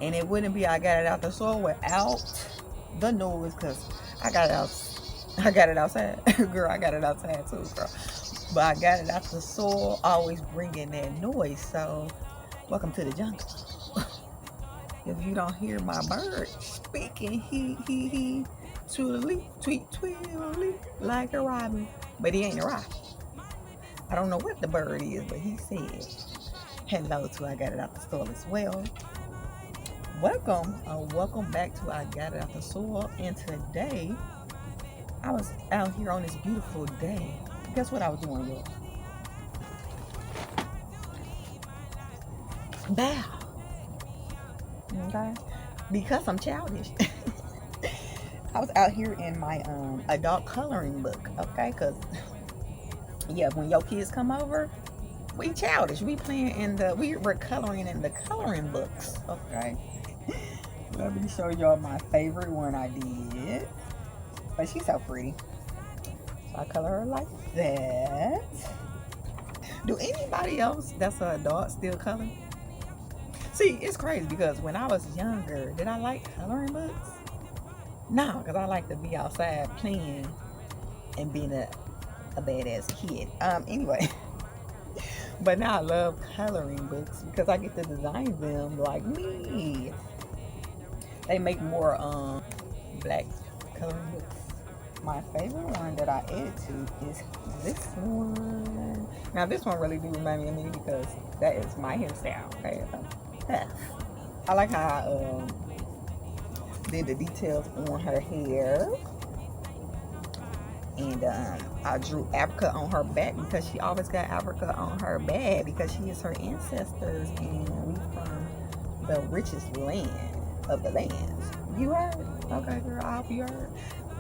And it wouldn't be I got it out the soil without the noise, because I got it out. I got it outside. Girl, I got it outside too, girl. But I got it out the soil, always bringing that noise. So, welcome to the jungle. If you don't hear my bird speaking, he, tweetly, tweetly, like a robin. But he ain't a robin. I don't know what the bird is, but he said hello to I Got It Out the Soil as well. Welcome back to I Got It Out the Soil. And today, I was out here on this beautiful day. Guess what I was doing, y'all? Bow. Okay? Because I'm childish. I was out here in my adult coloring book, okay? Because, yeah, when your kids come over, we childish. We we're coloring in the coloring books, okay? Let me show y'all my favorite one I did. But she's so pretty. So I color her like that. Do anybody else that's an adult still color? See, it's crazy because when I was younger, did I like coloring books? No, because I like to be outside playing and being a badass kid. Anyway. But now I love coloring books because I get to design them like me. They make more black coloring books. My favorite one that I add to is this one. Now this one really do remind me of me because that is my hairstyle. Okay, I like how I did the details on her hair, and I drew Africa on her back because she always got Africa on her back because she is her ancestors, and we from the richest land of the land. You heard? Okay, girl, I hope you heard.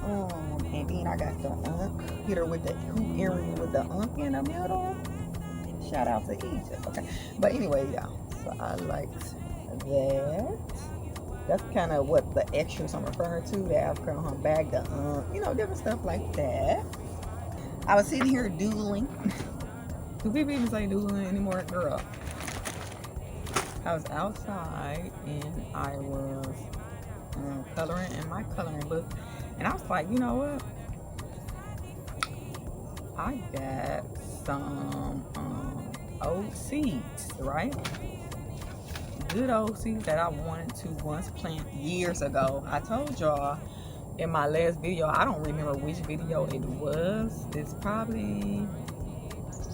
And then I got the unk. Hit her with the hoop earring with the unk in the middle. Shout out to Egypt. Okay. But anyway, y'all. So I liked that. That's kind of what the extras I'm referring to. The Africa on her back, the different stuff like that. I was sitting here doodling. Do people even say doodling anymore? Girl. I was outside and I was coloring in my coloring book. And I was like, you know what? I got some old seeds, right? Good old seeds that I wanted to once plant years ago. I told y'all in my last video, I don't remember which video it was. It's probably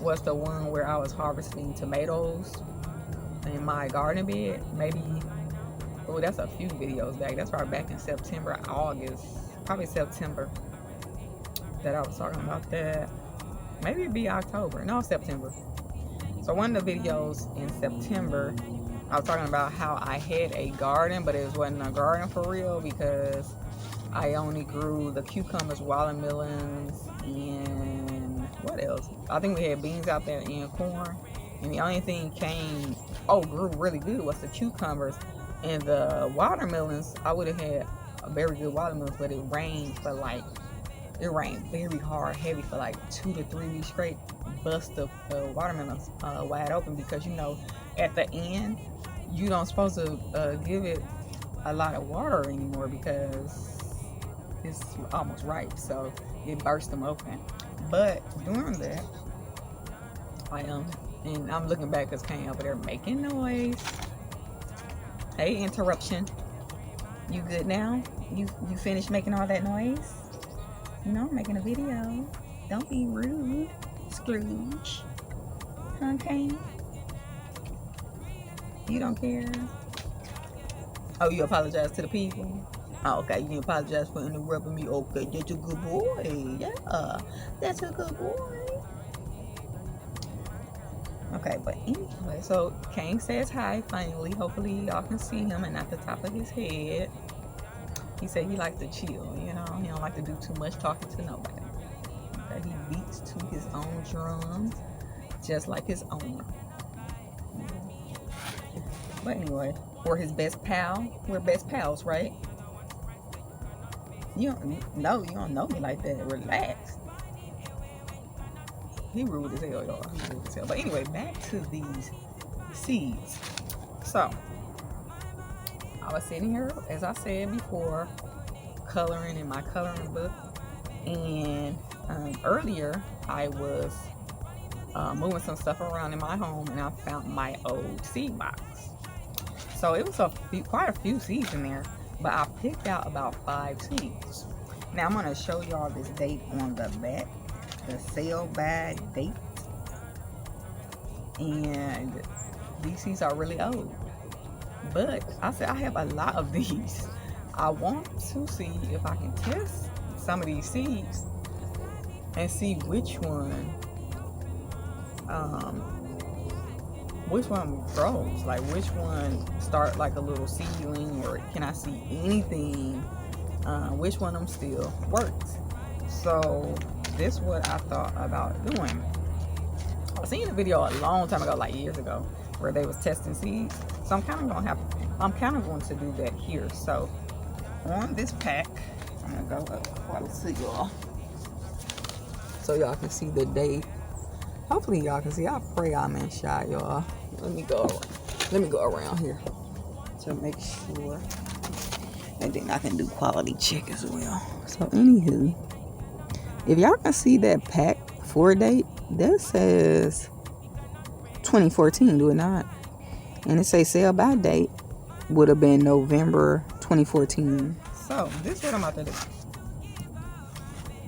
was the one where I was harvesting tomatoes in my garden bed. Maybe, oh, that's a few videos back. That's probably back in September, August. Probably September that I was talking about that. Maybe it'd be October. No, September. So one of the videos in September, I was talking about how I had a garden, but it wasn't a garden for real because I only grew the cucumbers, watermelons, and what else? I think we had beans out there and corn. And the only thing grew really good was the cucumbers. And the watermelons, I would have had a very good watermelons, but it rained very hard, heavy for like 2 to 3 weeks straight. Bust the watermelons wide open because at the end you don't supposed to give it a lot of water anymore because it's almost ripe, so it burst them open. But during that, and I'm looking back because Kane over there making noise. Hey, interruption. You good now? You finished making all that noise? I'm making a video. Don't be rude, Scrooge. Okay. You don't care. Oh, you apologize to the people? Oh, okay. You apologize for interrupting me. Okay, that's a good boy. Yeah, that's a good boy. Okay, but anyway, so Kane says hi finally. Hopefully y'all can see him and not the top of his head. He said he likes to chill, He don't like to do too much talking to nobody. Okay, he beats to his own drums, just like his owner. But anyway, we're his best pal. We're best pals, right? You don't know me like that. Relax. He rude as hell, y'all. He rude as hell. But anyway, back to these seeds. So, I was sitting here, as I said before, coloring in my coloring book, and earlier I was moving some stuff around in my home, and I found my old seed box. So it was quite a few seeds in there, but I picked out about 5 seeds. Now I'm going to show y'all this date on the back, the sale by date, and these seeds are really old. But I said I have a lot of these. I want to see if I can test some of these seeds and see which one grows, like which one start like a little seedling, or can I see anything, which one of them still works. So this is what I thought about doing. I seen a video a long time ago, like years ago, where they was testing seeds. So I'm kind of going to do that here. So on this pack, I'm gonna go up close to y'all so y'all can see the date. Hopefully y'all can see. I pray I'm in shot, y'all. Let me go around here to make sure, and then I can do quality check as well. So anywho, if y'all can see that pack for date, that says 2014, do it not? And it says sale by date would have been November 2014. So this is what I'm about to do.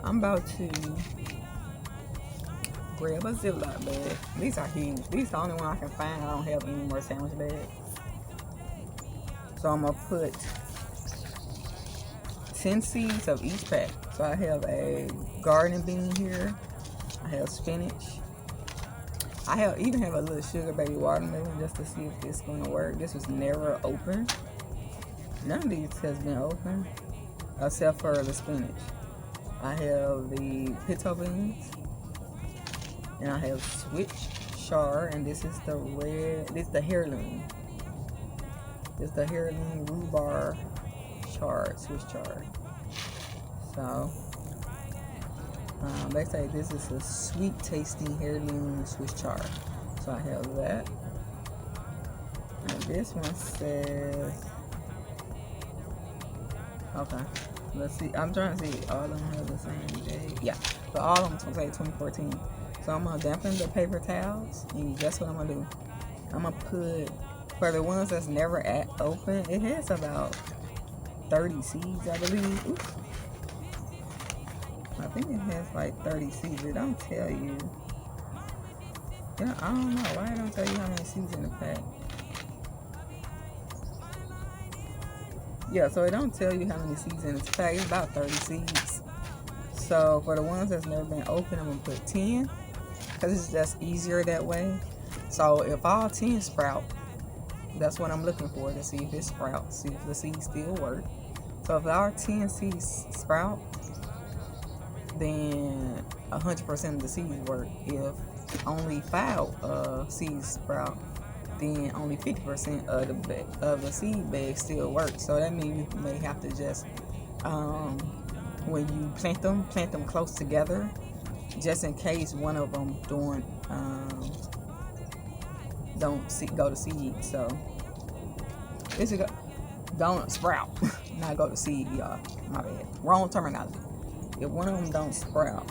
I'm about to grab a Ziploc bag. These are huge. These are the only one I can find. I don't have any more sandwich bags. So I'm gonna put 10 seeds of each pack. So I have a garden bean here. I have spinach. I even have a little sugar baby watermelon just to see if it's gonna work. This was never open. None of these has been open except for the spinach. I have the pinto beans, and I have swiss-chard, and this is the red. This is the heirloom. This is the heirloom rhubarb chard, swiss-chard. So they say this is a sweet tasting heirloom swiss-chard. So I have that. And this one says, okay, let's see. I'm trying to see all of them have the same day. Yeah, but all of them say 2014. So I'm gonna dampen the paper towels, and that's what I'm gonna do. I'm gonna put, for the ones that's never open, it has about 30 seeds, I believe. Oops. I think it has like 30 seeds. It don't tell you. Yeah, I don't know why it don't tell you how many seeds in the pack. Yeah, so it don't tell you how many seeds in this pack. It's about 30 seeds. So for the ones that's never been opened, I'm gonna put 10, because it's just easier that way. So if all 10 sprout, that's what I'm looking for, to see if it sprouts, see if the seeds still work. So if our 10 seeds sprout, then 100% of the seeds work. If only 5 seeds sprout, then only 50% of the seed bag still works. So that means you may have to just, when you plant them close together, just in case one of them don't go to seed. So this is don't sprout, not go to seed, y'all. My bad, wrong terminology. If one of them don't sprout,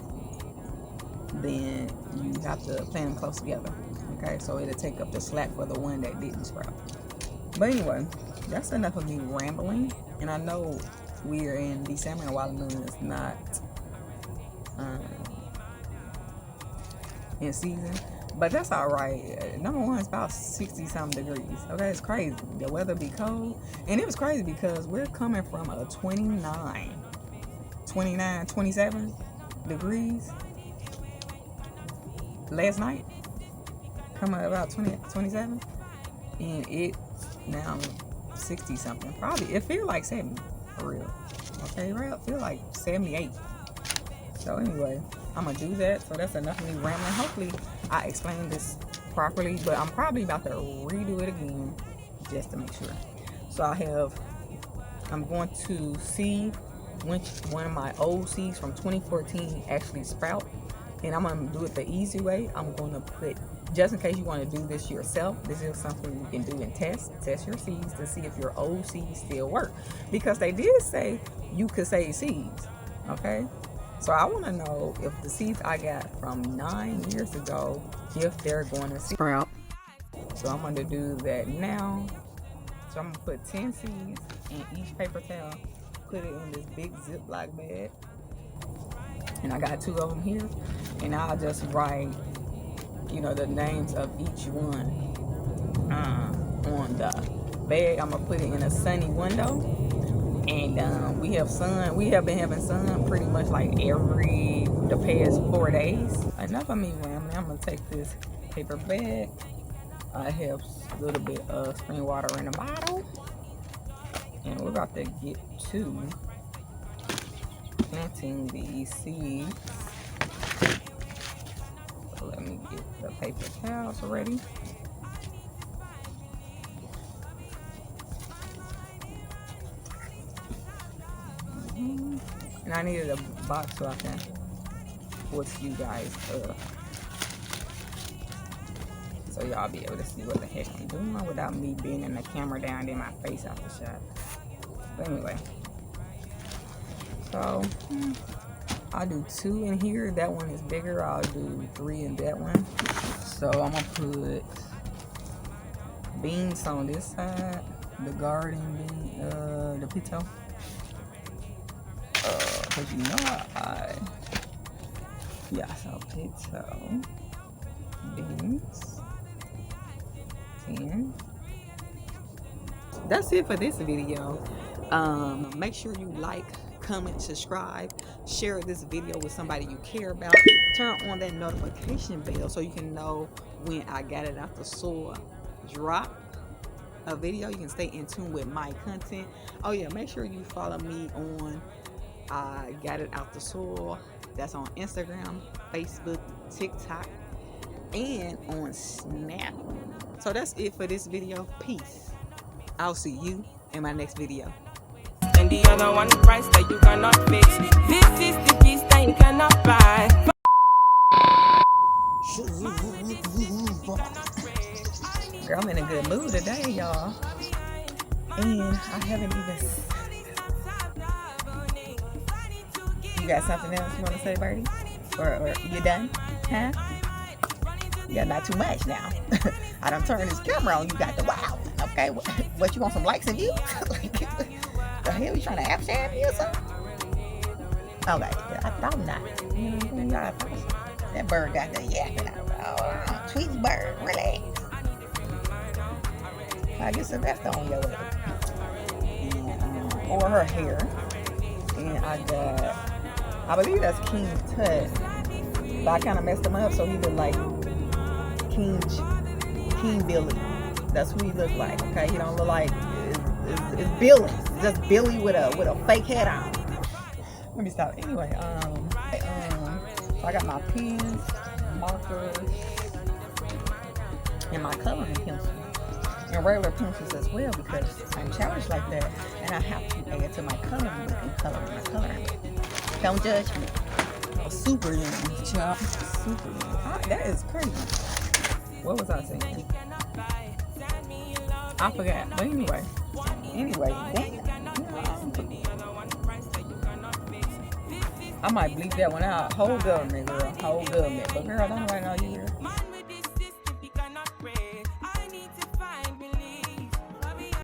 then you have to plant them close together. Okay, so it'll take up the slack for the one that didn't sprout. But anyway, that's enough of me rambling. And I know we're in December and watermelon is not in season, but that's all right. Number one, it's about 60-something degrees. Okay, it's crazy. The weather be cold, and it was crazy because we're coming from a 29, 27 degrees last night. Coming about 27, and it's now 60 something. Probably it feel like 70 for real. Okay, right? Feel like 78. So anyway, I'm gonna do that. So that's enough of me rambling. Hopefully I explained this properly, but I'm probably about to redo it again just to make sure. So I'm going to see which one of my old seeds from 2014 actually sprout, and I'm gonna do it the easy way. I'm gonna put just in case you want to do this yourself, this is something you can do and test your seeds to see if your old seeds still work, because they did say you could save seeds. Okay, so I want to know if the seeds I got from 9 years ago, if they're going to sprout. So I'm going to do that now. So I'm going to put 10 seeds in each paper towel, put it in this big Ziploc bag, and I got 2 of them here, and I'll just write, you know, the names of each one on the bag. I'm gonna put it in a sunny window, and we have sun. We have been having sun pretty much like the past 4 days. Enough of me rambling. I'm gonna take this paper bag. I have a little bit of spring water in a bottle, and we're about to get to planting these seeds. So let me get the paper towels ready. And I needed a box so I can force you guys up, so y'all be able to see what the heck I'm doing without me bending the camera down in my face out the shot. But anyway, so I'll do 2 in here. That one is bigger. I'll do 3 in that one. So I'm gonna put beans on this side, the garden bean, the pito. Cause you know so pito, beans, 10. That's it for this video. Make sure you like, comment, subscribe, share this video with somebody you care about. Turn on that notification bell so you can know when I got it out the soil. Drop a video. You can stay in tune with my content. Oh yeah, make sure you follow me on I Got It Out the Soil. That's on Instagram, Facebook, TikTok, and on Snap. So that's it for this video. Peace. I'll see you in my next video. And the other one price that you cannot fix. This is the piece that you cannot buy. Girl, I'm in a good mood today, y'all. And I haven't even... You got something else you want to say, Birdie? Or you done? Huh? Yeah, not too much now. I done turned this camera on. You got the wow. Okay, what you want, some likes and views? The hell, you trying to Snapchat me or something? Okay, I thought not. You know what I'm saying? That bird got the yapping out. Oh, Tweety bird, relax. I get Sylvester on your leg. Or her hair. And I got, I believe that's King Tut. But I kind of messed him up, so he looked like King Billy. That's who he looked like. Okay, he don't look like it's Billy. It's just Billy with a fake head on. Let me stop. Anyway, so I got my pens, markers, and my coloring pencil, and regular pencils as well, because I'm challenged like that, and I have to add to my coloring book and color my coloring book. Don't judge me. Super young, child. Super young. That is crazy. What was I saying? I forgot. But anyway, damn. I might bleep that one out. Whole government, girl. Whole government. But girl, don't nobody know you here.